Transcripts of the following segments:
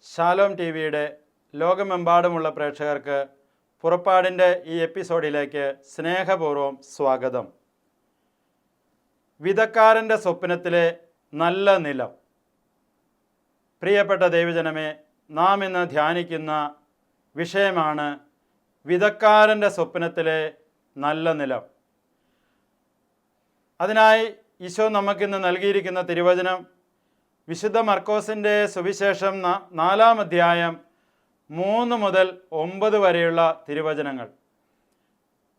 Shalom T വിയുടെ ലോകമെമ്പാടുമുള്ള പ്രേക്ഷകർക്ക് പുറപ്പാടിൻ്റെ ഈ എപ്പിസോഡിലേക്ക് സ്നേഹപൂർവ്വം സ്വാഗതം. വിതക്കാരൻ്റെ സ്വപ്നത്തിലെ നല്ല നിലം. പ്രിയപ്പെട്ട ദൈവജനമേ, നാം ഇന്ന് ധ്യാനിക്കുന്ന വിഷയമാണ് വിതക്കാരൻ്റെ സ്വപ്നത്തിലെ നല്ല നിലം. അതിനായി ഈശോ നമുക്കിന്ന് നൽകിയിരിക്കുന്ന തിരുവചനം വിശുദ്ധ മർക്കോസിൻ്റെ സുവിശേഷം 4-ാം അധ്യായം 3 മുതൽ 9 വരെയുള്ള തിരുവചനങ്ങൾ.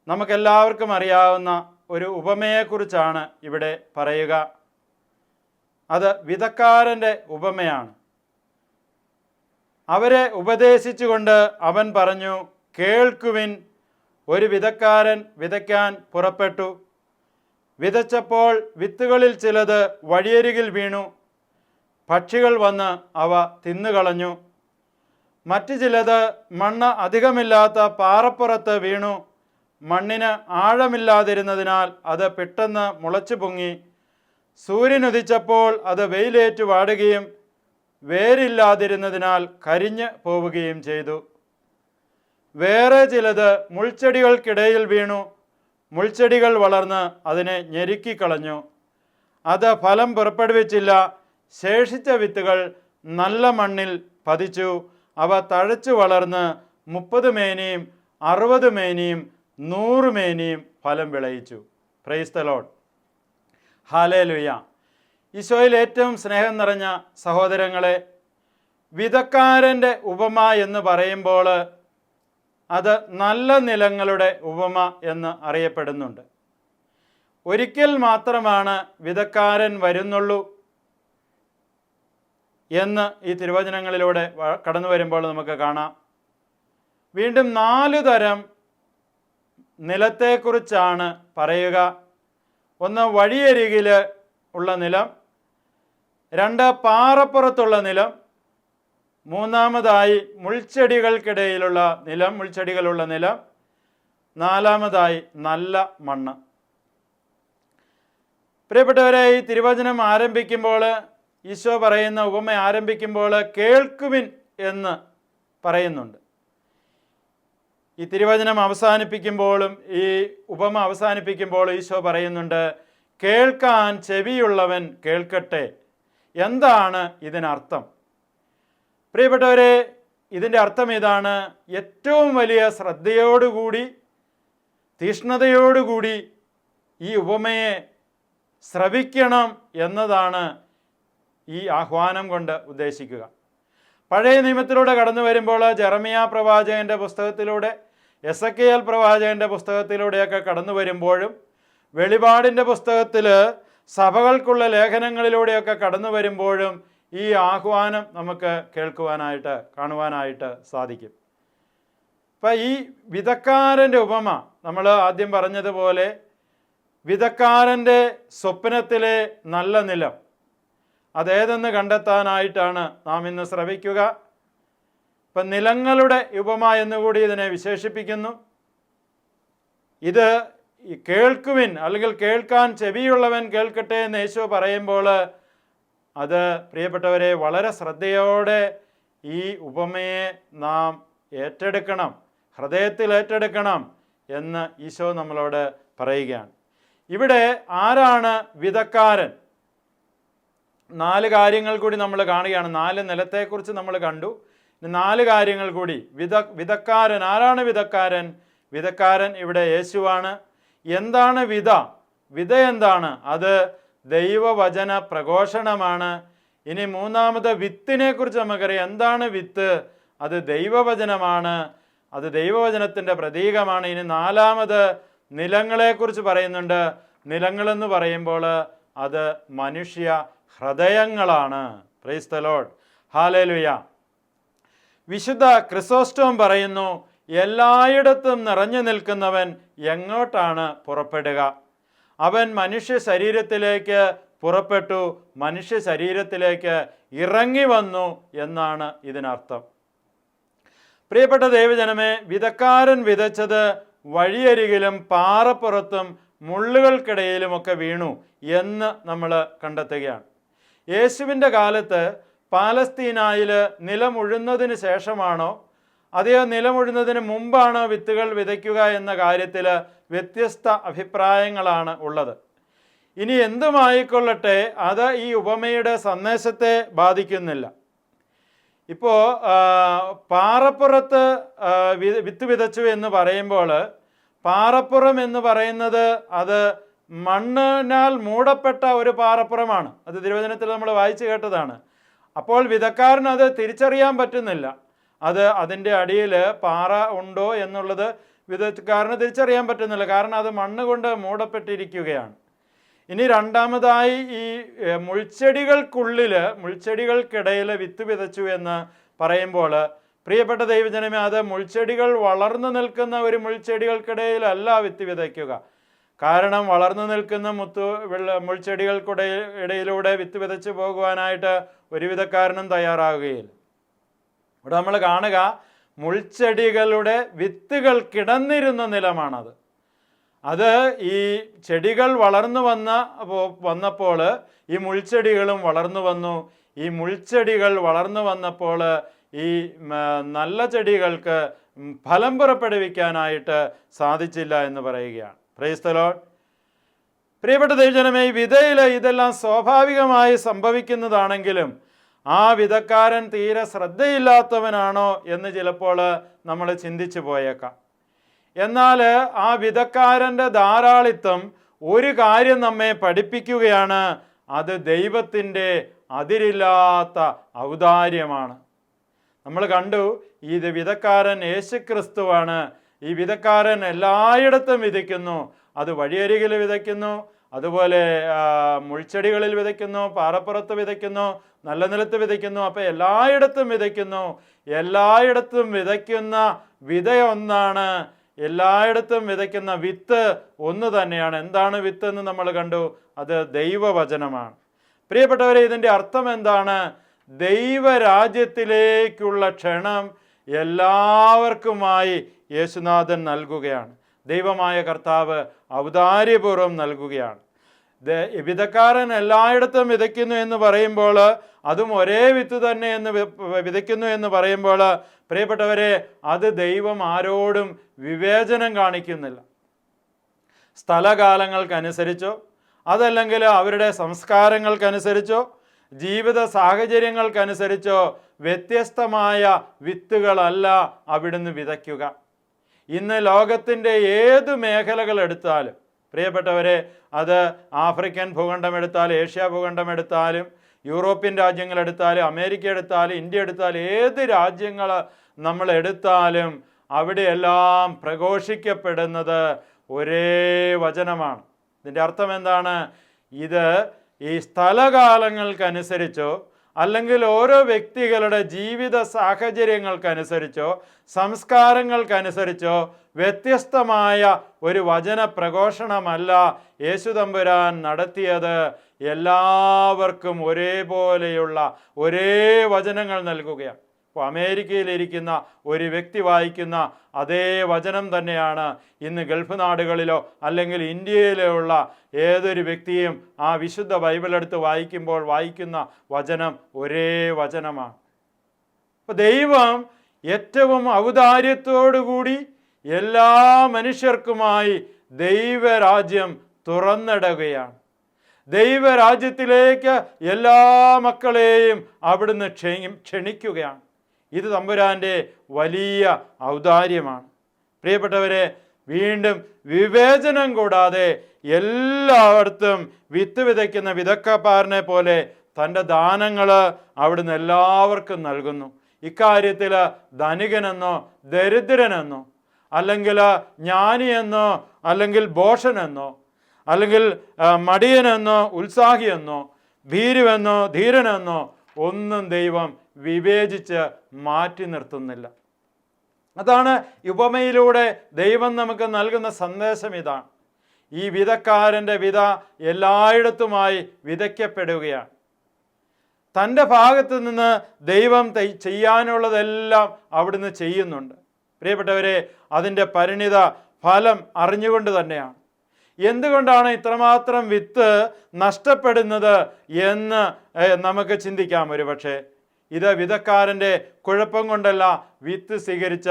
നമുക്കെല്ലാവർക്കും അറിയാവുന്ന ഒരു ഉപമയെക്കുറിച്ചാണ് ഇവിടെ പറയുക. അത് വിതക്കാരൻ്റെ ഉപമയാണ്. അവരെ ഉപദേശിച്ചുകൊണ്ട് അവൻ പറഞ്ഞു, കേൾക്കുവിൻ, ഒരു വിതക്കാരൻ വിതയ്ക്കാൻ പുറപ്പെട്ടു. വിതച്ചപ്പോൾ വിത്തുകളിൽ ചിലത് വഴിയരികിൽ വീണു. പക്ഷികൾ വന്ന് അവ തിന്നുകളഞ്ഞു. മറ്റു ചിലത് മണ്ണ് അധികമില്ലാത്ത പാറപ്പുറത്ത് വീണു. മണ്ണിന് ആഴമില്ലാതിരുന്നതിനാൽ അത് പെട്ടെന്ന് മുളച്ചു പൊങ്ങി. സൂര്യനുദിച്ചപ്പോൾ അത് വെയിലേറ്റു വാടുകയും വേരില്ലാതിരുന്നതിനാൽ കരിഞ്ഞു പോവുകയും ചെയ്തു. വേറെ ചിലത് മുൾച്ചെടികൾക്കിടയിൽ വീണു. മുൾച്ചെടികൾ വളർന്ന് അതിനെ ഞെരുക്കിക്കളഞ്ഞു. അത് ഫലം പുറപ്പെടുവിച്ചില്ല. ശേഷിച്ച വിത്തുകൾ നല്ല മണ്ണിൽ പതിച്ചു. അവ തഴച്ചു വളർന്ന് 30 മേനിയും 60 മേനിയും 100 മേനിയും ഫലം വിളയിച്ചു. Praise the Lord. ഹല്ലേലൂയ. ഈശോയിൽ ഏറ്റവും സ്നേഹം നിറഞ്ഞ സഹോദരങ്ങളെ, വിതക്കാരൻ്റെ ഉപമ എന്ന് പറയുമ്പോൾ അത് നല്ല നിലങ്ങളുടെ ഉപമ എന്ന് അറിയപ്പെടുന്നുണ്ട്. ഒരിക്കൽ മാത്രമാണ് വിതക്കാരൻ വരുന്നുള്ളൂ എന്ന് ഈ തിരുവചനങ്ങളിലൂടെ കടന്നു വരുമ്പോൾ നമുക്ക് കാണാം. വീണ്ടും 4 തരം നിലത്തെക്കുറിച്ചാണ് പറയുക. ഒന്ന് വഴിയരികിൽ ഉള്ള നിലം, 2 പാറപ്പുറത്തുള്ള നിലം, 3-മതായി മുൾച്ചെടികൾക്കിടയിലുള്ള നിലം, മുൾച്ചെടികളുള്ള നിലം, 4-മതായി നല്ല മണ്ണ്. പ്രിയപ്പെട്ടവരെ, ഈ തിരുവചനം ആരംഭിക്കുമ്പോൾ, ഈശോ പറയുന്ന ഉപമ ആരംഭിക്കുമ്പോൾ കേൾക്കുവിൻ എന്ന് പറയുന്നുണ്ട്. ഈ തിരുവചനം അവസാനിപ്പിക്കുമ്പോഴും ഈ ഉപമ അവസാനിപ്പിക്കുമ്പോൾ ഈശോ പറയുന്നുണ്ട്, കേൾക്കാൻ ചെവിയുള്ളവൻ കേൾക്കട്ടെ. എന്താണ് ഇതിനർത്ഥം? പ്രിയപ്പെട്ടവരെ, ഇതിൻ്റെ അർത്ഥം ഇതാണ്: ഏറ്റവും വലിയ ശ്രദ്ധയോടുകൂടി, തീഷ്ണതയോടുകൂടി ഈ ഉപമയെ ശ്രവിക്കണം എന്നതാണ് ഈ ആഹ്വാനം കൊണ്ട് ഉദ്ദേശിക്കുക. പഴയ നിയമത്തിലൂടെ കടന്നു വരുമ്പോൾ ജെറമിയ പ്രവാചകൻ്റെ പുസ്തകത്തിലൂടെ, എസെക്കിയേൽ പ്രവാചകൻ്റെ പുസ്തകത്തിലൂടെയൊക്കെ കടന്നു വരുമ്പോഴും, വെളിപാടിൻ്റെ പുസ്തകത്തിൽ സഭകൾക്കുള്ള ലേഖനങ്ങളിലൂടെയൊക്കെ കടന്നു വരുമ്പോഴും ഈ ആഹ്വാനം നമുക്ക് കേൾക്കുവാനായിട്ട്, കാണുവാനായിട്ട് സാധിക്കും. അപ്പം ഈ വിതക്കാരൻ്റെ ഉപമ നമ്മൾ ആദ്യം പറഞ്ഞതുപോലെ വിതക്കാരൻ്റെ സ്വപ്നത്തിലെ നല്ല നിലം അതേതെന്ന് കണ്ടെത്താനായിട്ടാണ് നാം ഇന്ന് ശ്രമിക്കുക. ഇപ്പം നിലങ്ങളുടെ ഉപമ എന്നുകൂടി ഇതിനെ വിശേഷിപ്പിക്കുന്നു. ഇത് കേൾക്കുവിൻ, അല്ലെങ്കിൽ കേൾക്കാൻ ചെവിയുള്ളവൻ കേൾക്കട്ടെ എന്ന് യേശു പറയുമ്പോൾ അത് പ്രിയപ്പെട്ടവരെ വളരെ ശ്രദ്ധയോടെ ഈ ഉപമയെ നാം ഏറ്റെടുക്കണം, ഹൃദയത്തിൽ ഏറ്റെടുക്കണം എന്ന് ഈശോ നമ്മളോട് പറയുകയാണ്. ഇവിടെ ആരാണ് വിതക്കാരൻ? 4 കാര്യങ്ങൾ കൂടി നമ്മൾ കാണുകയാണ്. 4 നിലത്തെക്കുറിച്ച് നമ്മൾ കണ്ടു. 4 കാര്യങ്ങൾ കൂടി. വിതക്കാരൻ ആരാണ്? വിതക്കാരൻ വിതക്കാരൻ ഇവിടെ യേശുവാണ്. എന്താണ് വിത? വിത എന്താണ്? അത് ദൈവവചന പ്രഘോഷണമാണ്. ഇനി 3-മത് വിത്തിനെ കുറിച്ച് നമുക്കറിയാം. എന്താണ് വിത്ത്? അത് ദൈവവചനമാണ്. അത് ദൈവവചനത്തിൻ്റെ പ്രതീകമാണ്. ഇനി 4-മത് നിലങ്ങളെക്കുറിച്ച് പറയുന്നുണ്ട്. നിലങ്ങളെന്ന് പറയുമ്പോൾ അത് മനുഷ്യ ഹൃദയങ്ങളാണ്. Praise the Lord. ഹല്ലേലൂയ. വിശുദ്ധ ക്രിസോസ്റ്റോം പറയുന്നു, എല്ലായിടത്തും നിറഞ്ഞു നിൽക്കുന്നവൻ എങ്ങോട്ടാണ് പുറപ്പെടുക? അവൻ മനുഷ്യ ശരീരത്തിലേക്ക് പുറപ്പെട്ടു, മനുഷ്യ ശരീരത്തിലേക്ക് ഇറങ്ങി വന്നു എന്നാണ് ഇതിനർത്ഥം. പ്രിയപ്പെട്ട ദൈവജനമേ, വിതക്കാരൻ വിതച്ചത് വഴിയരികിലും പാറപ്പുറത്തും മുള്ളുകൾക്കിടയിലുമൊക്കെ വീണു എന്ന് നമ്മൾ കണ്ടെത്തുകയാണ്. യേശുവിൻ്റെ കാലത്ത് പാലസ്തീനായിൽ നിലമുഴുന്നതിന് ശേഷമാണോ അതെയോ നിലമുഴുന്നതിന് മുമ്പാണോ വിത്തുകൾ വിതയ്ക്കുക എന്ന കാര്യത്തിൽ വ്യത്യസ്ത അഭിപ്രായങ്ങളാണ് ഉള്ളത്. ഇനി എന്തുമായിക്കൊള്ളട്ടെ, അത് ഈ ഉപമയുടെ സന്ദേശത്തെ ബാധിക്കുന്നില്ല. ഇപ്പോൾ പാറപ്പുറത്ത് വിത്ത് വിതച്ചു എന്ന് പറയുമ്പോൾ പാറപ്പുറം എന്ന് പറയുന്നത് അത് മണ്ണിനാൽ മൂടപ്പെട്ട ഒരു പാറപ്പുറമാണ്. അത് തിരുവചനത്തിൽ നമ്മൾ വായിച്ചു കേട്ടതാണ്. അപ്പോൾ വിതക്കാരന് അത് തിരിച്ചറിയാൻ പറ്റുന്നില്ല. അതിൻ്റെ അടിയിൽ പാറ ഉണ്ടോ എന്നുള്ളത് വിതക്കാരന് തിരിച്ചറിയാൻ പറ്റുന്നില്ല, കാരണം അത് മണ്ണ് കൊണ്ട് മൂടപ്പെട്ടിരിക്കുകയാണ്. ഇനി രണ്ടാമതായി ഈ മുൾച്ചെടികൾക്കിടയിൽ വിത്ത് വിതച്ചു എന്ന് പറയുമ്പോൾ പ്രിയപ്പെട്ട ദൈവജനമേ, അത് മുൾച്ചെടികൾ വളർന്നു നിൽക്കുന്ന ഒരു മുൾച്ചെടികൾക്കിടയിലല്ല വിത്ത് വിതയ്ക്കുക. കാരണം വളർന്നു നിൽക്കുന്ന മുൾച്ചെടികൾക്കിടയിലൂടെ വിത്ത് വിതച്ചു പോകുവാനായിട്ട് ഒരു വിധക്കാരനും തയ്യാറാവുകയില്ല. ഇവിടെ നമ്മൾ കാണുക, മുൾച്ചെടികളുടെ വിത്തുകൾ നിലമാണത്. അത് ഈ ചെടികൾ വന്നപ്പോൾ ഈ മുൾച്ചെടികളും വളർന്നു വന്നു. ഈ മുൾച്ചെടികൾ വളർന്നു വന്നപ്പോൾ ഈ നല്ല ചെടികൾക്ക് ഫലം പുറപ്പെടുവിക്കാനായിട്ട് സാധിച്ചില്ല എന്ന് പറയുകയാണ്. Price the Lord. പ്രിയപ്പെട്ട ദൈവജനമേ, ഈ വിതയിൽ ഇതെല്ലാം സ്വാഭാവികമായി സംഭവിക്കുന്നതാണെങ്കിലും ആ വിതക്കാരൻ തീരെ ശ്രദ്ധയില്ലാത്തവനാണോ എന്ന് ചിലപ്പോൾ നമ്മൾ ചിന്തിച്ചു പോയേക്കാം. എന്നാൽ ആ വിതക്കാരൻ്റെ ധാരാളിത്തം ഒരു കാര്യം നമ്മെ പഠിപ്പിക്കുകയാണ്, അത് ദൈവത്തിൻ്റെ അതിരില്ലാത്ത ഔദാര്യമാണ്. നമ്മൾ കണ്ടു, ഈ വിതക്കാരൻ യേശുക്രിസ്തുവാണ്. ഈ വിതക്കാരൻ എല്ലായിടത്തും വിതയ്ക്കുന്നു. അത് വഴിയരികിൽ വിതയ്ക്കുന്നു, അതുപോലെ മുൾച്ചെടികളിൽ വിതയ്ക്കുന്നു, പാറപ്പുറത്ത് വിതയ്ക്കുന്നു, നല്ല നിലത്ത് വിതയ്ക്കുന്നു. അപ്പോൾ എല്ലായിടത്തും വിതയ്ക്കുന്നു. എല്ലായിടത്തും വിതയ്ക്കുന്ന വിതയൊന്നാണ്. എല്ലായിടത്തും വിതയ്ക്കുന്ന വിത്ത് ഒന്ന് തന്നെയാണ്. എന്താണ് വിത്ത് എന്ന് നമ്മൾ കണ്ടു, അത് ദൈവവചനമാണ്. പ്രിയപ്പെട്ടവരെ, ഇതിൻ്റെ അർത്ഥം എന്താണ്? ദൈവരാജ്യത്തിലേക്കുള്ള ക്ഷണം എല്ലാവർക്കുമായി യേശുനാഥൻ നൽകുകയാണ്. ദൈവമായ കർത്താവ് ഔദാര്യപൂർവ്വം നൽകുകയാണ്. വിതക്കാരൻ എല്ലായിടത്തും വിതയ്ക്കുന്നു എന്ന് പറയുമ്പോൾ, അതും ഒരേ വിത്ത് തന്നെ വിതയ്ക്കുന്നു എന്ന് പറയുമ്പോൾ, പ്രിയപ്പെട്ടവരെ, അത് ദൈവം ആരോടും വിവേചനം കാണിക്കുന്നില്ല. സ്ഥലകാലങ്ങൾക്കനുസരിച്ചോ അതല്ലെങ്കിൽ അവരുടെ സംസ്കാരങ്ങൾക്കനുസരിച്ചോ ജീവിത സാഹചര്യങ്ങൾക്കനുസരിച്ചോ വ്യത്യസ്തമായ വിത്തുകളല്ല അവിടുന്ന് വിതയ്ക്കുക. ഇന്ന് ലോകത്തിൻ്റെ ഏത് മേഖലകൾ എടുത്താലും പ്രിയപ്പെട്ടവരെ, അത് ആഫ്രിക്കൻ ഭൂഖണ്ഡം എടുത്താലും ഏഷ്യ ഭൂഖണ്ഡം എടുത്താലും യൂറോപ്യൻ രാജ്യങ്ങളെടുത്താലും അമേരിക്ക എടുത്താലും ഇന്ത്യ എടുത്താലും ഏത് രാജ്യങ്ങൾ നമ്മൾ എടുത്താലും അവിടെയെല്ലാം പ്രഘോഷിക്കപ്പെടുന്നത് ഒരേ വചനമാണ്. ഇതിൻ്റെ അർത്ഥം എന്താണ്? ഇത് ഈ സ്ഥലകാലങ്ങൾക്കനുസരിച്ചോ അല്ലെങ്കിൽ ഓരോ വ്യക്തികളുടെ ജീവിത സാഹചര്യങ്ങൾക്കനുസരിച്ചോ സംസ്കാരങ്ങൾക്കനുസരിച്ചോ വ്യത്യസ്തമായ ഒരു വചന പ്രഘോഷണമല്ല യേശു തമ്പുരാൻ നടത്തിയത്. എല്ലാവർക്കും ഒരേപോലെയുള്ള ഒരേ വചനങ്ങൾ നൽകുകയാണ്. ഇപ്പോൾ അമേരിക്കയിലിരിക്കുന്ന ഒരു വ്യക്തി വായിക്കുന്ന അതേ വചനം തന്നെയാണ് ഇന്ന് ഗൾഫ് നാടുകളിലോ അല്ലെങ്കിൽ ഇന്ത്യയിലോ ഉള്ള ഏതൊരു വ്യക്തിയും ആ വിശുദ്ധ ബൈബിൾ എടുത്ത് വായിക്കുമ്പോൾ വായിക്കുന്ന വചനം ഒരേ വചനമാണ്. അപ്പോൾ ദൈവം ഏറ്റവും ഔദാര്യത്തോടുകൂടി എല്ലാ മനുഷ്യർക്കുമായി ദൈവരാജ്യം തുറന്നിടുകയാണ്. ദൈവരാജ്യത്തിലേക്ക് എല്ലാ മക്കളെയും അവിടുന്ന് ക്ഷണിക്കുകയാണ്. ഇത് തമ്പുരാൻ്റെ വലിയ ഔദാര്യമാണ്. പ്രിയപ്പെട്ടവരെ, വീണ്ടും വിവേചനം കൂടാതെ എല്ലായിടത്തും വിത്ത് വിതയ്ക്കുന്ന വിതക്കപ്പാരനെ പോലെ തൻ്റെ ദാനങ്ങൾ അവിടുന്ന് എല്ലാവർക്കും നൽകുന്നു. ഇക്കാര്യത്തിൽ ധനികനെന്നോ ദരിദ്രനെന്നോ അല്ലെങ്കിൽ ജ്ഞാനിയെന്നോ അല്ലെങ്കിൽ ഭോഷനെന്നോ അല്ലെങ്കിൽ മടിയനെന്നോ ഉത്സാഹിയെന്നോ ഭീരുവെന്നോ ധീരനെന്നോ ഒന്നും ദൈവം വിവേചിച്ച് മാറ്റി നിർത്തുന്നില്ല. അതാണ് ഉപമയിലൂടെ ദൈവം നമുക്ക് നൽകുന്ന സന്ദേശം. ഇതാണ്, ഈ വിതക്കാരൻ്റെ വിത എല്ലായിടത്തുമായി വിതയ്ക്കപ്പെടുകയാണ്. തൻ്റെ ഭാഗത്ത് നിന്ന് ദൈവം ചെയ്യാനുള്ളതെല്ലാം അവിടുന്ന് ചെയ്യുന്നുണ്ട്. പ്രിയപ്പെട്ടവരെ, അതിൻ്റെ പരിണിത ഫലം അറിഞ്ഞുകൊണ്ട് തന്നെയാണ്. എന്തുകൊണ്ടാണ് ഇത്രമാത്രം വിത്ത് നഷ്ടപ്പെടുന്നത് എന്ന് നമുക്ക് ചിന്തിക്കാം. ഒരു പക്ഷേ ഇത് വിതക്കാരൻ്റെ കുഴപ്പം കൊണ്ടല്ല, വിത്ത് സ്വീകരിച്ച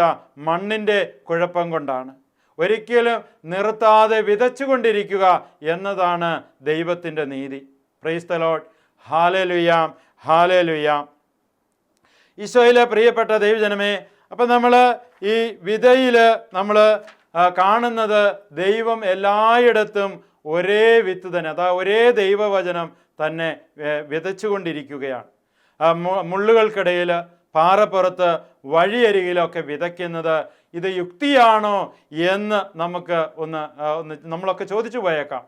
മണ്ണിൻ്റെ കുഴപ്പം കൊണ്ടാണ്. ഒരിക്കലും നിർത്താതെ വിതച്ചുകൊണ്ടിരിക്കുക എന്നതാണ് ദൈവത്തിൻ്റെ നീതി. Praise the Lord. Hallelujah, hallelujah. ഈശോയിലെ പ്രിയപ്പെട്ട ദൈവജനമേ, അപ്പം നമ്മൾ ഈ വിതയിൽ നമ്മൾ കാണുന്നത് ദൈവം എല്ലായിടത്തും ഒരേ വിത്ത് തന്നെ, അതാ ഒരേ ദൈവവചനം തന്നെ വിതച്ചുകൊണ്ടിരിക്കുകയാണ്. മുള്ളുകൾക്കിടയിൽ, പാറപ്പുറത്ത്, വഴിയരികിലൊക്കെ വിതയ്ക്കുന്നത് ഇത് യുക്തിയാണോ എന്ന് നമുക്ക് നമ്മളൊക്കെ ചോദിച്ചു പോയേക്കാം.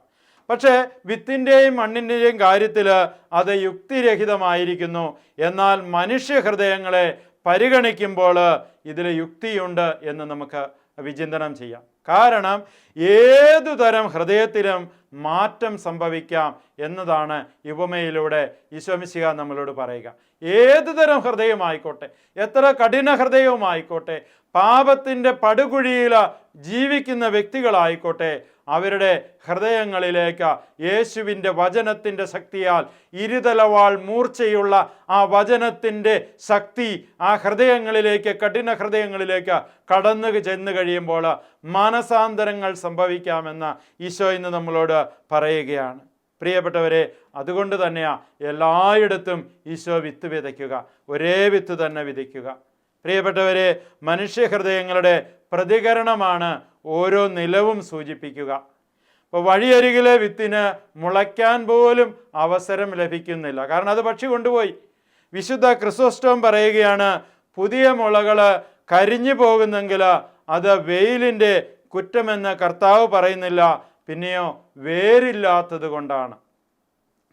പക്ഷേ വിത്തിൻ്റെയും മണ്ണിൻ്റെയും കാര്യത്തിൽ അത് യുക്തിരഹിതമായിരിക്കുന്നു. എന്നാൽ മനുഷ്യഹൃദയങ്ങളെ പരിഗണിക്കുമ്പോൾ ഇതിൽ യുക്തിയുണ്ട് എന്ന് നമുക്ക് വിചിന്തനം ചെയ്യാം. കാരണം ഏതുതരം ഹൃദയത്തിലും മാറ്റം സംഭവിക്കാം എന്നതാണ് ഉപമയിലൂടെ ഈശോ മിശിഹാ നമ്മളോട് പറയുക. ഏതുതരം ഹൃദയമായിക്കോട്ടെ, എത്ര കഠിന ഹൃദയവുമായിക്കോട്ടെ, പാപത്തിൻ്റെ പടുകുഴിയിൽ ജീവിക്കുന്ന വ്യക്തികളായിക്കോട്ടെ, അവരുടെ ഹൃദയങ്ങളിലേക്ക് യേശുവിൻ്റെ വചനത്തിൻ്റെ ശക്തിയാൽ, ഇരുതലവാൾ മൂർച്ചയുള്ള ആ വചനത്തിൻ്റെ ശക്തി ആ ഹൃദയങ്ങളിലേക്ക്, കഠിന ഹൃദയങ്ങളിലേക്ക് കടന്നു ചെന്ന് കഴിയുമ്പോൾ മാനസാന്തരങ്ങൾ സംഭവിക്കാമെന്ന് ഈശോ ഇന്ന് നമ്മളോട് പറയുകയാണ്. പ്രിയപ്പെട്ടവരെ, അതുകൊണ്ട് തന്നെയാണ് എല്ലായിടത്തും ഈശോ വിത്ത് വിതയ്ക്കുക, ഒരേ വിത്ത് തന്നെ വിതയ്ക്കുക. പ്രിയപ്പെട്ടവരെ, മനുഷ്യഹൃദയങ്ങളുടെ പ്രതികരണമാണ് ഓരോ നിലവും സൂചിപ്പിക്കുക. ഇപ്പോൾ വഴിയരികിലെ വിത്തിന് മുളയ്ക്കാൻ പോലും അവസരം ലഭിക്കുന്നില്ല, കാരണം അത് പക്ഷി കൊണ്ടുപോയി. വിശുദ്ധ ക്രിസോസ്റ്റോം പറയുകയാണ്, പുതിയ മുളകൾ കരിഞ്ഞു പോകുന്നെങ്കിൽ അത് വെയിലിൻ്റെ കുറ്റമെന്ന് കർത്താവ് പറയുന്നില്ല, പിന്നെയോ വേരില്ലാത്തത് കൊണ്ടാണ്.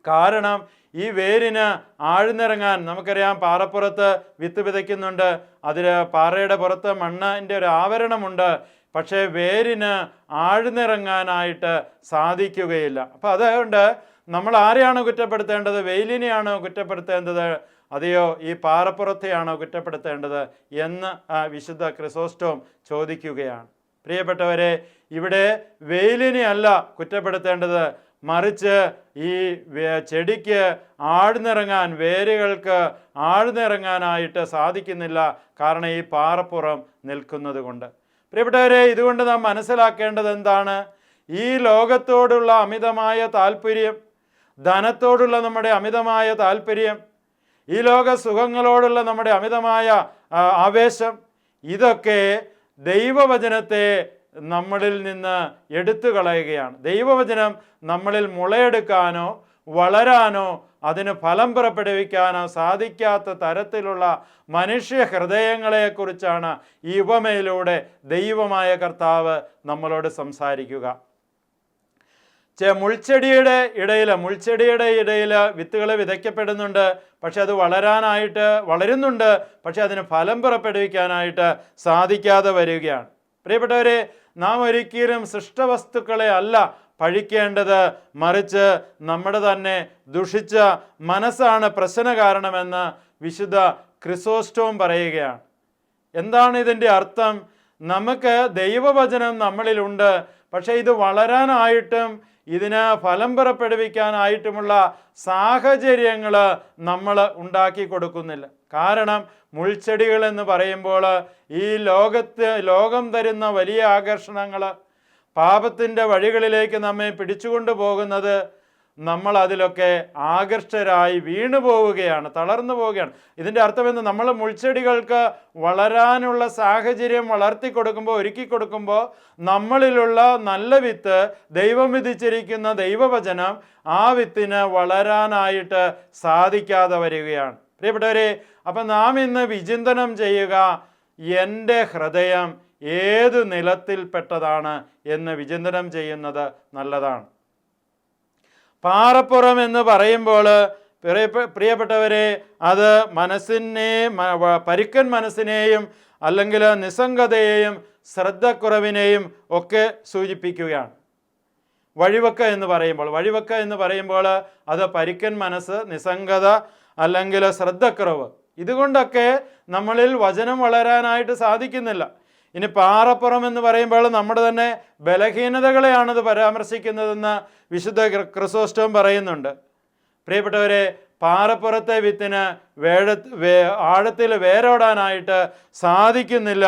കാരണം ഈ വേരിന് ആഴ്ന്നിറങ്ങാൻ, നമുക്കറിയാം പാറപ്പുറത്ത് വിത്ത് വിതയ്ക്കുന്നുണ്ട്, അതിൽ പാറയുടെ പുറത്ത് മണ്ണിൻ്റെ ഒരു ആവരണമുണ്ട്, പക്ഷേ വേരിന് ആഴ്ന്നിറങ്ങാനായിട്ട് സാധിക്കുകയില്ല. അപ്പം അതുകൊണ്ട് നമ്മൾ ആരെയാണോ കുറ്റപ്പെടുത്തേണ്ടത്? വെയിലിനെയാണോ കുറ്റപ്പെടുത്തേണ്ടത്, അതെയോ ഈ പാറപ്പുറത്തെയാണോ കുറ്റപ്പെടുത്തേണ്ടത് എന്ന് വിശുദ്ധ ക്രിസോസ്റ്റോം ചോദിക്കുകയാണ്. പ്രിയപ്പെട്ടവരെ, ഇവിടെ വെയിലിനെ അല്ല കുറ്റപ്പെടുത്തേണ്ടത്, മറിച്ച് ഈ ചെടിക്ക് ആഴ്ന്നിറങ്ങാൻ, വേരുകൾക്ക് ആഴ്ന്നിറങ്ങാനായിട്ട് സാധിക്കുന്നില്ല, കാരണം ഈ പാറപ്പുറം നിൽക്കുന്നത് കൊണ്ട്. പ്രിയപ്പെട്ടവരെ, ഇതുകൊണ്ട് നാം മനസ്സിലാക്കേണ്ടത് എന്താണ്? ഈ ലോകത്തോടുള്ള അമിതമായ താല്പര്യം, ധനത്തോടുള്ള നമ്മുടെ അമിതമായ താല്പര്യം, ഈ ലോക സുഖങ്ങളോടുള്ള നമ്മുടെ അമിതമായ ആവേശം, ഇതൊക്കെ ദൈവവചനത്തെ നമ്മളിൽ നിന്ന് എടുത്തു കളയുകയാണ്. ദൈവവചനം നമ്മളിൽ മുളയെടുക്കാനോ വളരാനോ അതിന് ഫലം പുറപ്പെടുവിക്കാനോ സാധിക്കാത്ത തരത്തിലുള്ള മനുഷ്യ ഹൃദയങ്ങളെക്കുറിച്ചാണ് ഈ ഉപമയിലൂടെ ദൈവമായ കർത്താവ് നമ്മളോട് സംസാരിക്കുക. മുൾച്ചെടിയുടെ ഇടയിൽ വിത്തുകൾ വിതയ്ക്കപ്പെടുന്നുണ്ട്, പക്ഷെ അത് വളരുന്നുണ്ട്, പക്ഷെ അതിന് ഫലം പുറപ്പെടുവിക്കാനായിട്ട് സാധിക്കാതെ വരികയാണ്. പ്രിയപ്പെട്ടവരെ, നാം ഒരിക്കലും സൃഷ്ടവസ്തുക്കളെ അല്ല പഴിക്കേണ്ടത്, മറിച്ച് നമ്മുടെ തന്നെ ദുഷിച്ച മനസ്സാണ് പ്രശ്ന കാരണമെന്ന് വിശുദ്ധ ക്രിസോസ്റ്റോം പറയുകയാണ്. എന്താണ് ഇതിൻ്റെ അർത്ഥം? നമുക്ക് ദൈവവചനം നമ്മളിലുണ്ട്, പക്ഷേ ഇത് വളരാനായിട്ടും ഇതിന് ഫലം പുറപ്പെടുവിക്കാനായിട്ടുമുള്ള സാഹചര്യങ്ങൾ നമ്മൾ ഉണ്ടാക്കി കൊടുക്കുന്നില്ല. കാരണം മുൾച്ചെടികൾ എന്ന് പറയുമ്പോൾ ഈ ലോകം തരുന്ന വലിയ ആകർഷണങ്ങൾ, പാപത്തിൻ്റെ വഴികളിലേക്ക് നമ്മെ പിടിച്ചുകൊണ്ടു പോകുന്നത്, നമ്മൾ അതിലൊക്കെ ആകർഷകരായി വീണു പോവുകയാണ്, തളർന്നു പോവുകയാണ്. ഇതിൻ്റെ അർത്ഥമെന്ന്, നമ്മൾ മുൾച്ചെടികൾക്ക് വളരാനുള്ള സാഹചര്യം ഒരുക്കി കൊടുക്കുമ്പോൾ നമ്മളിലുള്ള നല്ല വിത്ത്, ദൈവം വിധിച്ചിരിക്കുന്ന ദൈവവചനം, ആ വിത്തിന് വളരാനായിട്ട് സാധിക്കാതെ വരികയാണ്. പ്രിയപ്പെട്ടവരെ, അപ്പം നാം ഇന്ന് വിചിന്തനം ചെയ്യുക, എൻ്റെ ഹൃദയം ഏത് നിലത്തിൽപ്പെട്ടതാണ് എന്ന് വിചിന്തനം ചെയ്യുന്നത് നല്ലതാണ്. പാറപ്പുറം എന്ന് പറയുമ്പോൾ പ്രിയപ്പെട്ടവരെ, അത് പരുക്കൻ മനസ്സിനെയും അല്ലെങ്കിൽ നിസ്സംഗതയെയും ശ്രദ്ധക്കുറവിനെയും ഒക്കെ സൂചിപ്പിക്കുകയാണ്. വഴിവെക്ക എന്ന് പറയുമ്പോൾ അത് പരുക്കൻ മനസ്സ്, നിസ്സംഗത അല്ലെങ്കിൽ ശ്രദ്ധക്കുറവ്, ഇതുകൊണ്ടൊക്കെ നമ്മളിൽ വചനം വളരാനായിട്ട് സാധിക്കുന്നില്ല. ഇനി പാറപ്പുറം എന്ന് പറയുമ്പോൾ നമ്മുടെ തന്നെ ബലഹീനതകളെയാണത് പരാമർശിക്കുന്നതെന്ന് വിശുദ്ധ ക്രിസോസ്റ്റോം പറയുന്നുണ്ട്. പ്രിയപ്പെട്ടവരെ, പാറപ്പുറത്തെ വിത്തിന് ആഴത്തിൽ വേരോടാനായിട്ട് സാധിക്കുന്നില്ല.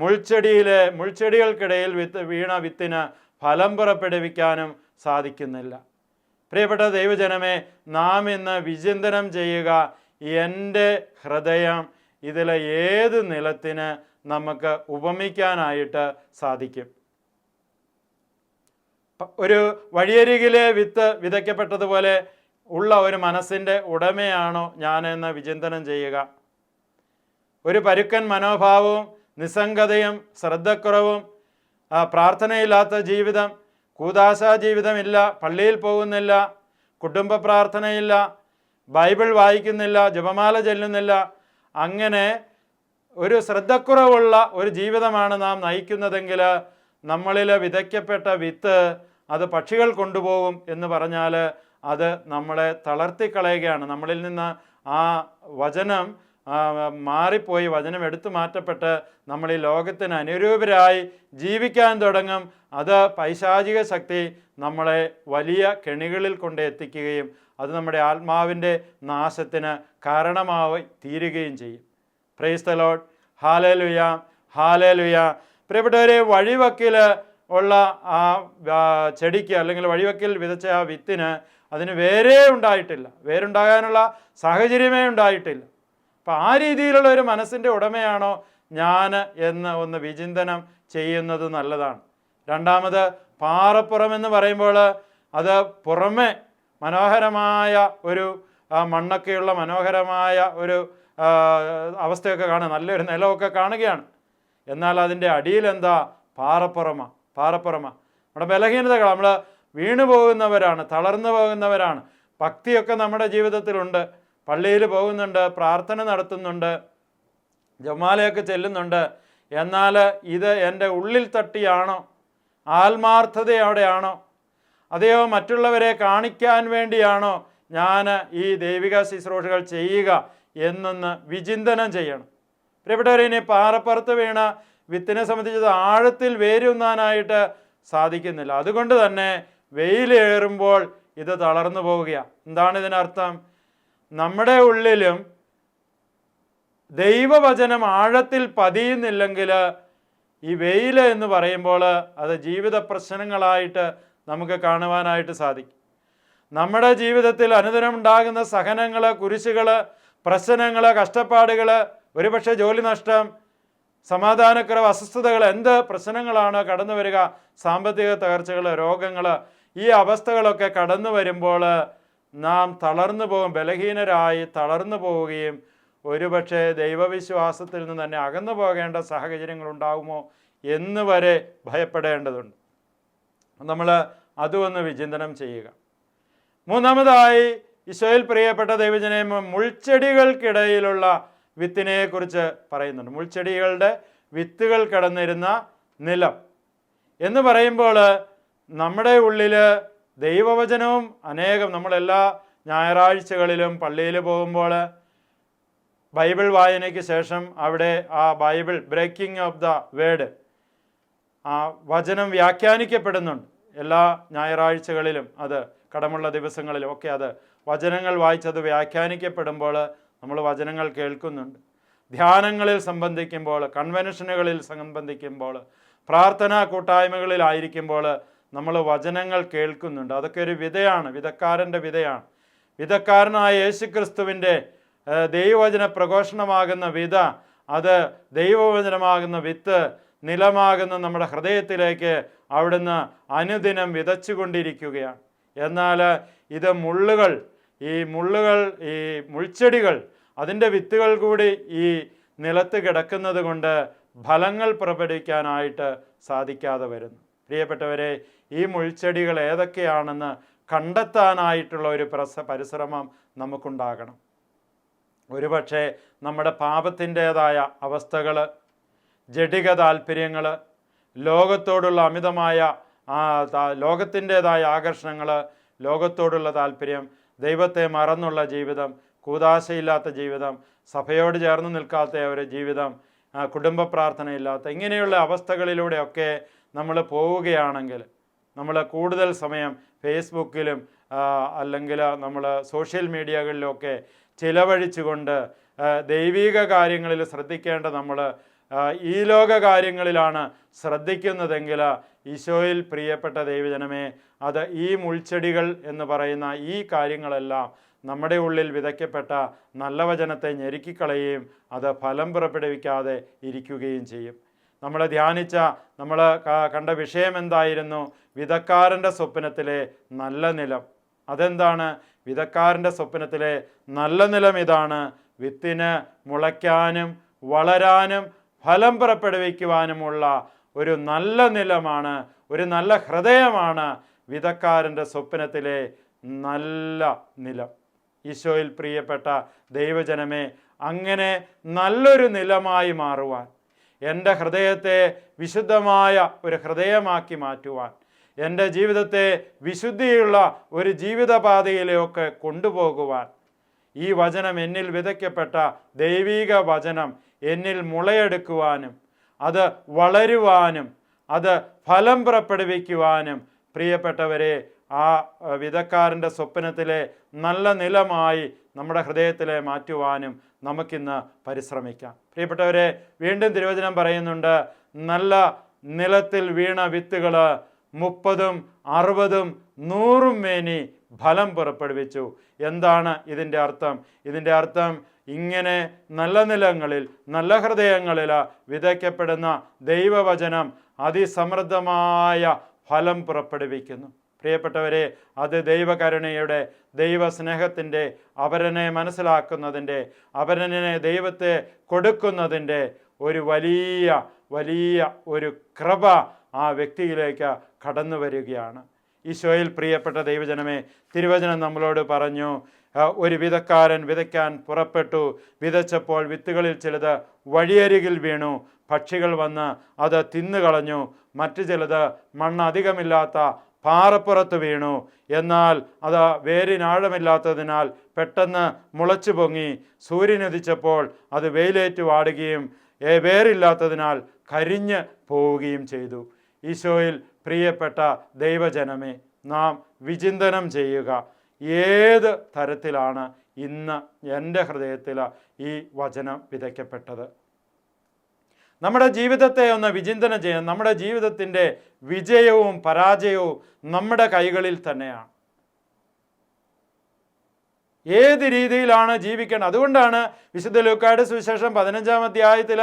മുൾച്ചെടികൾക്കിടയിൽ വീണ വിത്തിന് ഫലം പുറപ്പെടുവിക്കാനും സാധിക്കുന്നില്ല. പ്രിയപ്പെട്ട ദൈവജനമേ, നാം ഇന്ന് വിചിന്തനം ചെയ്യുക, എൻ്റെ ഹൃദയം ഇതിലെ ഏത് നിലത്തിന് നമുക്ക് ഉപമിക്കാനായിട്ട് സാധിക്കും? ഒരു വഴിയരികിലെ വിത്ത് വിതയ്ക്കപ്പെട്ടതുപോലെ ഉള്ള ഒരു മനസ്സിൻ്റെ ഉടമയാണോ ഞാനെന്ന് വിചിന്തനം ചെയ്യുക. ഒരു പരുക്കൻ മനോഭാവവും നിസ്സംഗതയും ശ്രദ്ധക്കുറവും, പ്രാർത്ഥനയില്ലാത്ത ജീവിതം, കൂദാശാ ജീവിതമില്ല, പള്ളിയിൽ പോകുന്നില്ല, കുടുംബ പ്രാർത്ഥനയില്ല, ബൈബിൾ വായിക്കുന്നില്ല, ജപമാല ചൊല്ലുന്നില്ല, അങ്ങനെ ഒരു ശ്രദ്ധക്കുറവുള്ള ഒരു ജീവിതമാണ് നാം നയിക്കുന്നതെങ്കിൽ നമ്മളിൽ വിതയ്ക്കപ്പെട്ട വിത്ത് അത് പക്ഷികൾ കൊണ്ടുപോകും എന്ന് പറഞ്ഞാൽ അത് നമ്മളെ തളർത്തിക്കളയുകയാണ്. നമ്മളിൽ നിന്ന് ആ വചനം മാറിപ്പോയി, വചനം എടുത്തു മാറ്റപ്പെട്ട് നമ്മൾ ഈ ലോകത്തിന് അനുരൂപരായി ജീവിക്കാൻ തുടങ്ങും. അത് പൈശാചിക ശക്തി നമ്മളെ വലിയ കെണികളിൽ കൊണ്ട് എത്തിക്കുകയും അത് നമ്മുടെ ആത്മാവിൻ്റെ നാശത്തിന് കാരണമായി തീരുകയും ചെയ്യും. Price the Lord. Hallelujah, hallelujah. പ്രിയപ്പെട്ടവരെ, വഴിവക്കിൽ ഉള്ള ആ ചെടിക്ക് അല്ലെങ്കിൽ വഴിവക്കിൽ വിതച്ച ആ വിത്തിന് അതിന് വേരേ ഉണ്ടായിട്ടില്ല, വേരുണ്ടാകാനുള്ള സാഹചര്യമേ ഉണ്ടായിട്ടില്ല. അപ്പം ആ രീതിയിലുള്ള ഒരു മനസ്സിൻ്റെ ഉടമയാണോ ഞാൻ എന്ന് ഒന്ന് വിചിന്തനം ചെയ്യുന്നത് നല്ലതാണ്. രണ്ടാമത്, പാറപ്പുറം എന്ന് പറയുമ്പോൾ അത് പുറമെ മനോഹരമായ ഒരു മണ്ണൊക്കെയുള്ള മനോഹരമായ ഒരു അവസ്ഥയൊക്കെ കാണുക, നല്ലൊരു നിലമൊക്കെ കാണുകയാണ്. എന്നാൽ അതിൻ്റെ അടിയിൽ എന്താ? പാറപ്പുറമാണ്. നമ്മുടെ ബലഹീനതകൾ, നമ്മൾ വീണു പോകുന്നവരാണ്, തളർന്നു പോകുന്നവരാണ്. ഭക്തിയൊക്കെ നമ്മുടെ ജീവിതത്തിലുണ്ട്, പള്ളിയിൽ പോകുന്നുണ്ട്, പ്രാർത്ഥന നടത്തുന്നുണ്ട്, ജപമാലയൊക്കെ ചെല്ലുന്നുണ്ട്. എന്നാൽ ഇത് എൻ്റെ ഉള്ളിൽ തട്ടിയാണോ? ആത്മാർത്ഥതയോടെയാണോ? അതെയോ മറ്റുള്ളവരെ കാണിക്കാൻ വേണ്ടിയാണോ ഞാൻ ഈ ദൈവിക ശുശ്രൂഷകൾ ചെയ്യുക എന്നൊന്ന് വിചിന്തനം ചെയ്യണം. പ്രിയപ്പെട്ടവരെ, ഇനി പാറപ്പുറത്ത് വീണ വിത്തിനെ സംബന്ധിച്ചത് ആഴത്തിൽ വേരൂന്നാനായിട്ട് സാധിക്കുന്നില്ല. അതുകൊണ്ട് തന്നെ വെയിലേറുമ്പോൾ ഇത് തളർന്നു പോവുകയാണ്. എന്താണ് ഇതിനർത്ഥം? നമ്മുടെ ഉള്ളിലും ദൈവവചനം ആഴത്തിൽ പതിയുന്നില്ലെങ്കിൽ ഈ വെയിൽ എന്ന് പറയുമ്പോൾ അത് ജീവിത പ്രശ്നങ്ങളായിട്ട് നമുക്ക് കാണുവാനായിട്ട് സാധിക്കും. നമ്മുടെ ജീവിതത്തിൽ അനുദിനം ഉണ്ടാകുന്ന സഹനങ്ങൾ, കുരിശുകൾ, പ്രശ്നങ്ങൾ, കഷ്ടപ്പാടുകൾ, ഒരുപക്ഷെ ജോലി നഷ്ടം, സമാധാനക്കുറവ്, അസ്വസ്ഥതകൾ, എന്ത് പ്രശ്നങ്ങളാണ് കടന്നു വരിക, സാമ്പത്തിക തകർച്ചകൾ, രോഗങ്ങൾ, ഈ അവസ്ഥകളൊക്കെ കടന്നു വരുമ്പോൾ നാം തളർന്നു പോകും, ബലഹീനരായി തളർന്നു പോവുകയും ഒരുപക്ഷെ ദൈവവിശ്വാസത്തിൽ നിന്ന് തന്നെ അകന്നു പോകേണ്ട സാഹചര്യങ്ങൾ ഉണ്ടാകുമോ എന്ന് വരെ ഭയപ്പെടേണ്ടതുണ്ട്. നമ്മൾ അതുമൊന്ന് വിചിന്തനം ചെയ്യുക. മൂന്നാമതായി, ഈശോയിൽ പ്രിയപ്പെട്ട ദൈവജനേ, മുൾച്ചെടികൾക്കിടയിലുള്ള വിത്തിനെക്കുറിച്ച് പറയുന്നുണ്ട്. മുൾച്ചെടികളുടെ വിത്തുകൾ കിടന്നിരുന്ന നിലം എന്ന് പറയുമ്പോൾ നമ്മുടെ ഉള്ളിൽ ദൈവവചനവും അനേകം, നമ്മളെല്ലാ ഞായറാഴ്ചകളിലും പള്ളിയിൽ പോകുമ്പോൾ ബൈബിൾ വായനയ്ക്ക് ശേഷം അവിടെ ആ Bible breaking of the word, ആ വചനം വ്യാഖ്യാനിക്കപ്പെടുന്നുണ്ട്. എല്ലാ ഞായറാഴ്ചകളിലും, അത് കടമുള്ള ദിവസങ്ങളിലും ഒക്കെ അത് വചനങ്ങൾ വായിച്ചത് വ്യാഖ്യാനിക്കപ്പെടുമ്പോൾ നമ്മൾ വചനങ്ങൾ കേൾക്കുന്നുണ്ട്. ധ്യാനങ്ങളിൽ സംബന്ധിക്കുമ്പോൾ, കൺവെൻഷനുകളിൽ സംബന്ധിക്കുമ്പോൾ, പ്രാർത്ഥനാ കൂട്ടായ്മകളിലായിരിക്കുമ്പോൾ നമ്മൾ വചനങ്ങൾ കേൾക്കുന്നുണ്ട്. അതൊക്കെ ഒരു വിതയാണ്, വിതക്കാരൻ്റെ വിതയാണ്. വിതക്കാരനായ യേശുക്രിസ്തുവിൻ്റെ ദൈവവചന പ്രഘോഷണമാകുന്ന വിത, അത് ദൈവവചനമാകുന്ന വിത്ത് നിലമാകുന്ന നമ്മുടെ ഹൃദയത്തിലേക്ക് അവിടുന്ന് അനുദിനം വിതച്ചുകൊണ്ടിരിക്കുകയാണ്. എന്നാൽ ഇത് മുള്ളുകൾ, ഈ മുൾച്ചെടികൾ, അതിൻ്റെ വിത്തുകൾ കൂടി ഈ നിലത്ത് കിടക്കുന്നത് കൊണ്ട് ഫലങ്ങൾ പുറപ്പെടുവിക്കാനായിട്ട് സാധിക്കാതെ വരുന്നു. പ്രിയപ്പെട്ടവരെ, ഈ മുൾച്ചെടികൾ ഏതൊക്കെയാണെന്ന് കണ്ടെത്താനായിട്ടുള്ള ഒരു പരിശ്രമം നമുക്കുണ്ടാകണം. ഒരുപക്ഷെ നമ്മുടെ പാപത്തിൻ്റേതായ അവസ്ഥകൾ, ജഡിക താല്പര്യങ്ങൾ, ലോകത്തോടുള്ള അമിതമായ ലോകത്തിൻ്റേതായ ആകർഷണങ്ങൾ, ലോകത്തോടുള്ള താല്പര്യം, ദൈവത്തെ മറന്നുള്ള ജീവിതം, കൂദാശയില്ലാത്ത ജീവിതം, സഭയോട് ചേർന്ന് നിൽക്കാത്ത ഒരു ജീവിതം, കുടുംബ പ്രാർത്ഥനയില്ലാത്ത, ഇങ്ങനെയുള്ള അവസ്ഥകളിലൂടെയൊക്കെ നമ്മൾ പോവുകയാണെങ്കിൽ, നമ്മൾ കൂടുതൽ സമയം ഫേസ്ബുക്കിലും അല്ലെങ്കിൽ നമ്മൾ സോഷ്യൽ മീഡിയകളിലൊക്കെ ചിലവഴിച്ചുകൊണ്ട് ദൈവിക കാര്യങ്ങളിൽ ശ്രദ്ധിക്കേണ്ട നമ്മൾ ഈ ലോക കാര്യങ്ങളിലാണ് ശ്രദ്ധിക്കുന്നതെങ്കിൽ ഈശോയിൽ പ്രിയപ്പെട്ട ദൈവജനമേ, അത് ഈ മുൾച്ചെടികൾ എന്ന് പറയുന്ന ഈ കാര്യങ്ങളെല്ലാം നമ്മുടെ ഉള്ളിൽ വിതയ്ക്കപ്പെട്ട നല്ല വചനത്തെ ഞെരുക്കിക്കളയുകയും അത് ഫലം പുറപ്പെടുവിക്കാതെ ഇരിക്കുകയും ചെയ്യും. നമ്മൾ ധ്യാനിച്ച, നമ്മൾ കണ്ട വിഷയം എന്തായിരുന്നു? വിതക്കാരൻ്റെ സ്വപ്നത്തിലെ നല്ല നിലം. അതെന്താണ്? വിതക്കാരൻ്റെ സ്വപ്നത്തിലെ നല്ല നിലം ഇതാണ്: വിത്തിന് മുളയ്ക്കാനും വളരാനും ഫലം പുറപ്പെടുവിക്കുവാനുമുള്ള ഒരു നല്ല നിലമാണ്, ഒരു നല്ല ഹൃദയമാണ് വിതക്കാരൻ്റെ സ്വപ്നത്തിലെ നല്ല നിലം. ഈശോയിൽ പ്രിയപ്പെട്ട ദൈവജനമേ, അങ്ങനെ നല്ലൊരു നിലമായി മാറുവാൻ, എൻ്റെ ഹൃദയത്തെ വിശുദ്ധമായ ഒരു ഹൃദയമാക്കി മാറ്റുവാൻ, എൻ്റെ ജീവിതത്തെ വിശുദ്ധിയുള്ള ഒരു ജീവിതപാതയിലേക്ക് കൊണ്ടുപോകുവാൻ, ഈ വചനം എന്നിൽ വിതയ്ക്കപ്പെട്ട ദൈവിക വചനം എന്നിൽ മുളയെടുക്കുവാനും അത് വളരുവാനും അത് ഫലം പുറപ്പെടുവിക്കുവാനും, പ്രിയപ്പെട്ടവരെ, ആ വിതക്കാരൻ്റെ സ്വപ്നത്തിലെ നല്ല നിലമായി നമ്മുടെ ഹൃദയത്തിലെ മാറ്റുവാനും നമുക്കിന്ന് പരിശ്രമിക്കാം. പ്രിയപ്പെട്ടവരെ, വീണ്ടും തിരുവചനം പറയുന്നുണ്ട്, നല്ല നിലത്തിൽ വീണ വിത്തുകൾ 30, 60, 100 മേനി ഫലം പുറപ്പെടുവിച്ചു. എന്താണ് ഇതിൻ്റെ അർത്ഥം? ഇതിൻ്റെ അർത്ഥം ഇങ്ങനെ നല്ല നിലങ്ങളിൽ, നല്ല ഹൃദയങ്ങളിൽ വിതയ്ക്കപ്പെടുന്ന ദൈവവചനം അതിസമൃദ്ധമായ ഫലം പുറപ്പെടുവിക്കുന്നു. പ്രിയപ്പെട്ടവരെ, അത് ദൈവകരുണയുടെ, ദൈവസ്നേഹത്തിൻ്റെ, അവരനെ മനസ്സിലാക്കുന്നതിൻ്റെ, അവരനെ ദൈവത്തെ കൊടുക്കുന്നതിൻ്റെ ഒരു വലിയ വലിയ ഒരു കൃപ ആ വ്യക്തിയിലേക്ക് കടന്നു വരികയാണ്. ഈശോയിൽ പ്രിയപ്പെട്ട ദൈവജനമേ, തിരുവചനം നമ്മളോട് പറഞ്ഞു, ഒരു വിതക്കാരൻ വിതയ്ക്കാൻ പുറപ്പെട്ടു. വിതച്ചപ്പോൾ വിത്തുകളിൽ ചിലത് വഴിയരികിൽ വീണു, പക്ഷികൾ വന്ന് അത് തിന്നുകളഞ്ഞു. മറ്റു ചിലത് മണ്ണ് അധികമില്ലാത്ത പാറപ്പുറത്ത് വീണു. എന്നാൽ അത് വേരിനാഴമില്ലാത്തതിനാൽ പെട്ടെന്ന് മുളച്ചു പൊങ്ങി. സൂര്യനുദിച്ചപ്പോൾ അത് വെയിലേറ്റു വാടുകയും വേരില്ലാത്തതിനാൽ കരിഞ്ഞ് പോവുകയും ചെയ്തു. ഈശോയിൽ പ്രിയപ്പെട്ട ദൈവജനമേ, നാം വിചിന്തനം ചെയ്യുക, ഏത് തരത്തിലാണ് ഇന്ന് എൻ്റെ ഹൃദയത്തിൽ ഈ വചനം വിതയ്ക്കപ്പെട്ടത്? നമ്മുടെ ജീവിതത്തെ ഒന്ന് വിചിന്തനം ചെയ്യാം. നമ്മുടെ ജീവിതത്തിൻ്റെ വിജയവും പരാജയവും നമ്മുടെ കൈകളിൽ തന്നെയാണ്. ഏത് രീതിയിലാണ് ജീവിക്കേണ്ടത്? അതുകൊണ്ടാണ് വിശുദ്ധ ലൂക്കായുടെ സുവിശേഷം 15-ാം അധ്യായത്തിൽ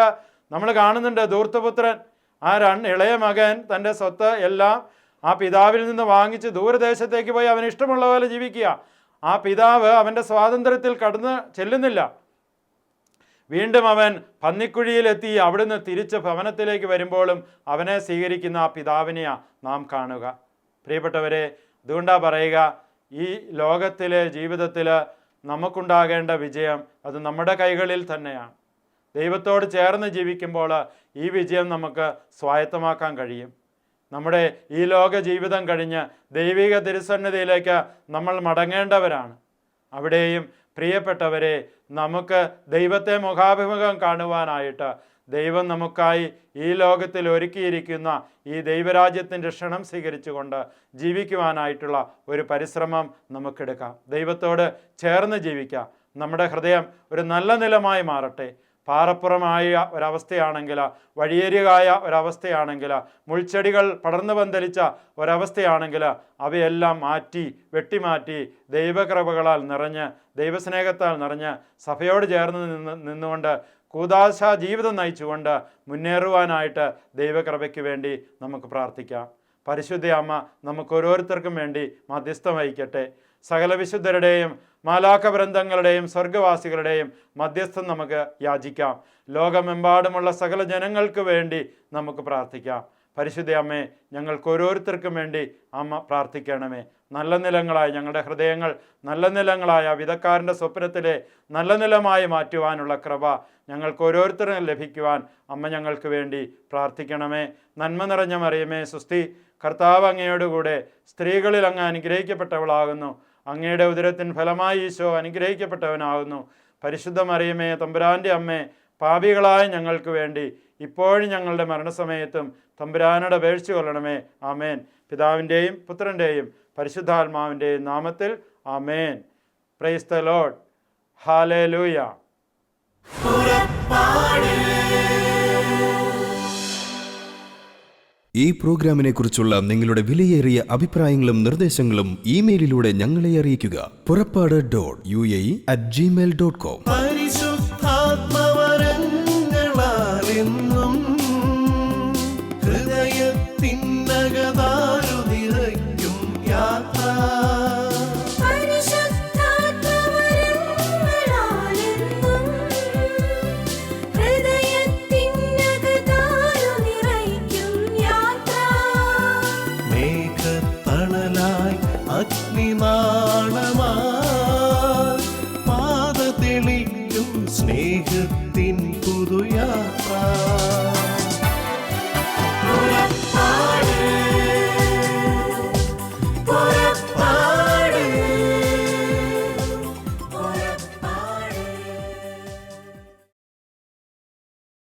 നമ്മൾ കാണുന്നുണ്ട്, ധൂർത്തപുത്രൻ, ആ ഇളയ മകൻ തൻ്റെ സ്വത്ത് എല്ലാം ആ പിതാവിൽ നിന്ന് വാങ്ങിച്ച് ദൂരദേശത്തേക്ക് പോയി അവന് ഇഷ്ടമുള്ള പോലെ ജീവിക്കുക. ആ പിതാവ് അവൻ്റെ സ്വാതന്ത്ര്യത്തിൽ കടന്ന് ചെല്ലുന്നില്ല. വീണ്ടും അവൻ പന്നിക്കുഴിയിലെത്തി അവിടുന്ന് തിരിച്ച് ഭവനത്തിലേക്ക് വരുമ്പോഴും അവനെ സ്വീകരിക്കുന്ന ആ പിതാവിനെയാണ് നാം കാണുക. പ്രിയപ്പെട്ടവരെ, അതുകൊണ്ടാണ് പറയുക, ഈ ലോകത്തിലെ ജീവിതത്തിൽ നമുക്കുണ്ടാകേണ്ട വിജയം അത് നമ്മുടെ കൈകളിൽ തന്നെയാണ്. ദൈവത്തോട് ചേർന്ന് ജീവിക്കുമ്പോൾ ഈ വിജയം നമുക്ക് സ്വായത്തമാക്കാൻ കഴിയും. നമ്മുടെ ഈ ലോക ജീവിതം കഴിഞ്ഞ് ദൈവിക തിരുസന്നിധിയിലേക്ക് നമ്മൾ മടങ്ങേണ്ടവരാണ്. അവിടെയും പ്രിയപ്പെട്ടവരെ, നമുക്ക് ദൈവത്തെ മുഖാഭിമുഖം കാണുവാനായിട്ട് ദൈവം നമുക്കായി ഈ ലോകത്തിൽ ഒരുക്കിയിരിക്കുന്ന ഈ ദൈവരാജ്യത്തിൻ്റെ ക്ഷണം സ്വീകരിച്ചുകൊണ്ട് ജീവിക്കുവാനായിട്ടുള്ള ഒരു പരിശ്രമം നമുക്കെടുക്കാം. ദൈവത്തോട് ചേർന്ന് ജീവിക്കാം. നമ്മുടെ ഹൃദയം ഒരു നല്ല നിലമായി മാറട്ടെ. പാറപ്പുറമായ ഒരവസ്ഥയാണെങ്കിൽ, വഴിയേരിയായ ഒരവസ്ഥയാണെങ്കിൽ, മുൾച്ചെടികൾ പടർന്നു പന്തലിച്ച ഒരവസ്ഥയാണെങ്കിൽ അവയെല്ലാം മാറ്റി വെട്ടിമാറ്റി ദൈവകൃപകളാൽ നിറഞ്ഞ്, ദൈവസ്നേഹത്താൽ നിറഞ്ഞ് സഭയോട് ചേർന്ന് നിന്നുകൊണ്ട് കൂദാശ ജീവിതം നയിച്ചുകൊണ്ട് മുന്നേറുവാനായിട്ട് ദൈവകൃപയ്ക്ക് വേണ്ടി നമുക്ക് പ്രാർത്ഥിക്കാം. പരിശുദ്ധ അമ്മ നമുക്ക് ഓരോരുത്തർക്കും വേണ്ടി മധ്യസ്ഥം വഹിക്കട്ടെ. സകല വിശുദ്ധരുടെയും മാലാഖ വൃന്ദങ്ങളുടെയും സ്വർഗവാസികളുടെയും മധ്യസ്ഥം നമുക്ക് യാചിക്കാം. ലോകമെമ്പാടുമുള്ള സകല ജനങ്ങൾക്ക് വേണ്ടി നമുക്ക് പ്രാർത്ഥിക്കാം. പരിശുദ്ധ അമ്മേ, ഞങ്ങൾക്ക് ഓരോരുത്തർക്കും വേണ്ടി അമ്മ പ്രാർത്ഥിക്കണമേ. നല്ല നിലങ്ങളായ ഞങ്ങളുടെ ഹൃദയങ്ങൾ നല്ല നിലങ്ങളായ വിതക്കാരൻ്റെ സ്വപ്നത്തിലെ നല്ല നിലമായി മാറ്റുവാനുള്ള കൃപ ഞങ്ങൾക്ക് ഓരോരുത്തരും ലഭിക്കുവാൻ അമ്മ ഞങ്ങൾക്ക് വേണ്ടി പ്രാർത്ഥിക്കണമേ. നന്മ നിറഞ്ഞ മറിയമേ, സുസ്തി, കർത്താവ് അങ്ങയോടുകൂടെ സ്ത്രീകളിൽ അങ്ങ് അനുഗ്രഹിക്കപ്പെട്ടവളാകുന്നു. അങ്ങയുടെ ഉദരത്തിൻ ഫലമായി ഈശോ അനുഗ്രഹിക്കപ്പെട്ടവനാകുന്നു. പരിശുദ്ധ മറിയമേ, തമ്പുരാൻ്റെ അമ്മേ, പാപികളായ ഞങ്ങൾക്ക് വേണ്ടി ഇപ്പോഴും ഞങ്ങളുടെ മരണസമയത്തും തമ്പുരാനോട് അപേക്ഷിച്ചു കൊള്ളണമേ. ആമേൻ. പിതാവിൻ്റെയും പുത്രൻ്റെയും പരിശുദ്ധാത്മാവിൻ്റെയും നാമത്തിൽ ആമേൻ. Praise the Lord. ഹല്ലേലൂയ. ഈ പ്രോഗ്രാമിനെ കുറിച്ചുള്ള നിങ്ങളുടെ വിലയേറിയ അഭിപ്രായങ്ങളും നിർദ്ദേശങ്ങളും ഇമെയിലിലൂടെ ഞങ്ങളെ അറിയിക്കുക. പുറപ്പാട്.ua@gmail.com